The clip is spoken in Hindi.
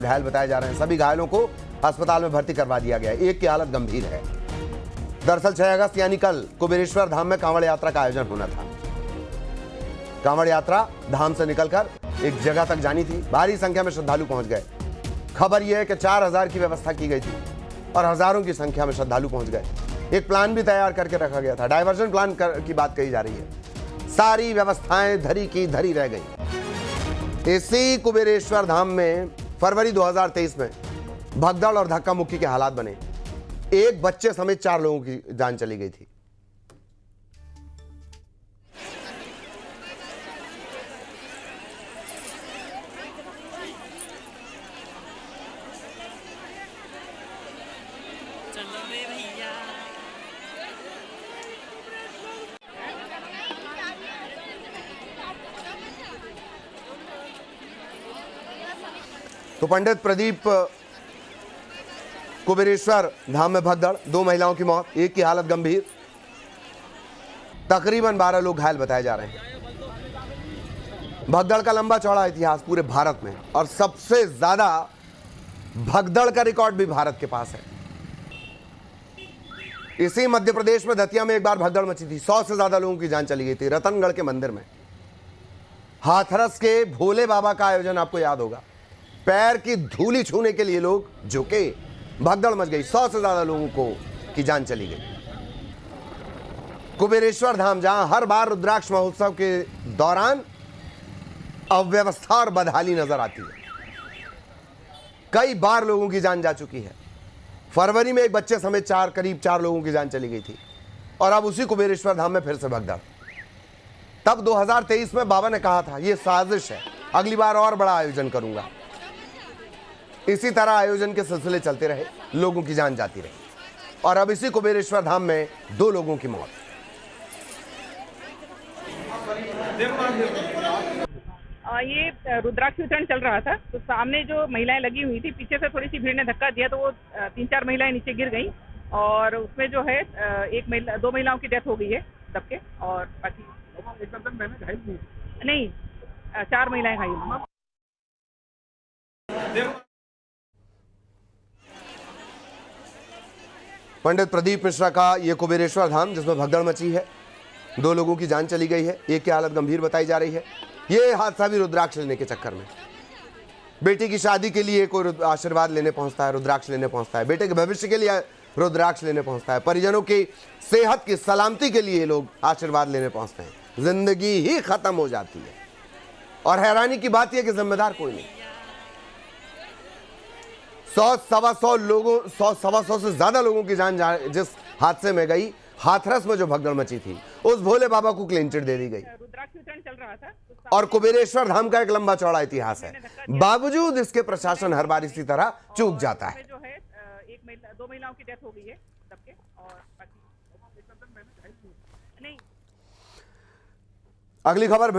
घायल बताए जा रहे हैं। सभी घायलों को अस्पताल में भर्ती करवा दिया गया है। एक की हालत गंभीर है। दरअसल 6 अगस्त यानी कल कुबेरेश्वर धाम में कांवड़ यात्रा का आयोजन होना था। कांवड़ यात्रा धाम से निकलकर एक जगह तक जानी थी। भारी संख्या में श्रद्धालु पहुंच गए। खबर यह है कि 4000 की व्यवस्था की गई थी और हजारों की संख्या में श्रद्धालु पहुंच गए। एक प्लान भी तैयार करके रखा गया था। डायवर्जन प्लान की बात कही जा रही है। सारी व्यवस्थाएं धरी की धरी रह गई। इसी कुबेरेश्वर धाम में फरवरी 2023 में भगदड़ और धक्का मुक्की के हालात बने। एक बच्चे समेत 4 लोगों की जान चली गई थी। चलो रे भैया। तो पंडित प्रदीप कुबेरेश्वर धाम में भगदड़, 2 महिलाओं की मौत, एक की हालत गंभीर। तकरीबन 12 लोग घायल बताए जा रहे हैं। भगदड़ का लंबा चौड़ा इतिहास पूरे भारत में, और सबसे ज्यादा भगदड़ का रिकॉर्ड भी भारत के पास है। इसी मध्य प्रदेश में दतिया में एक बार भगदड़ मची थी। 100 से ज्यादा लोगों की जान चली गई थी। रतनगढ़ के मंदिर में हाथरस के भोले बाबा का आयोजन आपको याद होगा। पैर की धूली छूने के लिए लोग झुके, भगदड़ मच गई। 100 से ज्यादा लोगों की जान चली गई। कुबेरेश्वर धाम, जहां हर बार रुद्राक्ष महोत्सव के दौरान अव्यवस्था और बदहाली नजर आती है। कई बार लोगों की जान जा चुकी है। फरवरी में एक बच्चे समेत करीब 4 लोगों की जान चली गई थी। और अब उसी कुबेरेश्वर धाम में फिर से भगदड़। तब 2023 में बाबा ने कहा था यह साजिश है, अगली बार और बड़ा आयोजन करूंगा। इसी तरह आयोजन के सिलसिले चलते रहे, लोगों की जान जाती रही, और अब इसी कुबेरेश्वर धाम में 2 लोगों की मौत। ये रुद्राक्ष वितरण चल रहा था, तो सामने जो महिलाएं लगी हुई थी, पीछे से थोड़ी सी भीड़ ने धक्का दिया, तो वो 3-4 महिलाएं नीचे गिर गई, और उसमें जो है 2 महिलाओं की डेथ हो गई है दब के, और बाकी नहीं 4 महिलाएं घायल हुई। पंडित प्रदीप मिश्रा का यह कुबेरेश्वर धाम जिसमें भगदड़ मची है, 2 लोगों की जान चली गई है, एक की हालत गंभीर बताई जा रही है। यह हादसा भी रुद्राक्ष लेने के चक्कर में। बेटी की शादी के लिए कोई आशीर्वाद लेने पहुंचता है, रुद्राक्ष लेने पहुंचता है। बेटे के भविष्य के लिए रुद्राक्ष लेने पहुंचता है। परिजनों की सेहत की सलामती के लिए लोग आशीर्वाद लेने पहुंचते हैं। जिंदगी ही खत्म हो जाती है। और हैरानी की बात यह कि जिम्मेदार कोई नहीं। 100-125 लोगों, 100-125 से ज्यादा लोगों की जान जिस हादसे में गई, हाथरस में जो भगदड़ मची थी, उस भोले बाबा को क्लीन चिट दे दी गई। रुद्राक्ष वितरण चल रहा था, और कुबेरेश्वर धाम का एक लंबा चौड़ा इतिहास है। बावजूद इसके प्रशासन हर बार इसी तरह चूक जाता है। जो है 2 महिलाओं की डेथ हो गई है दब के, और बाकी नहीं। अगली खबर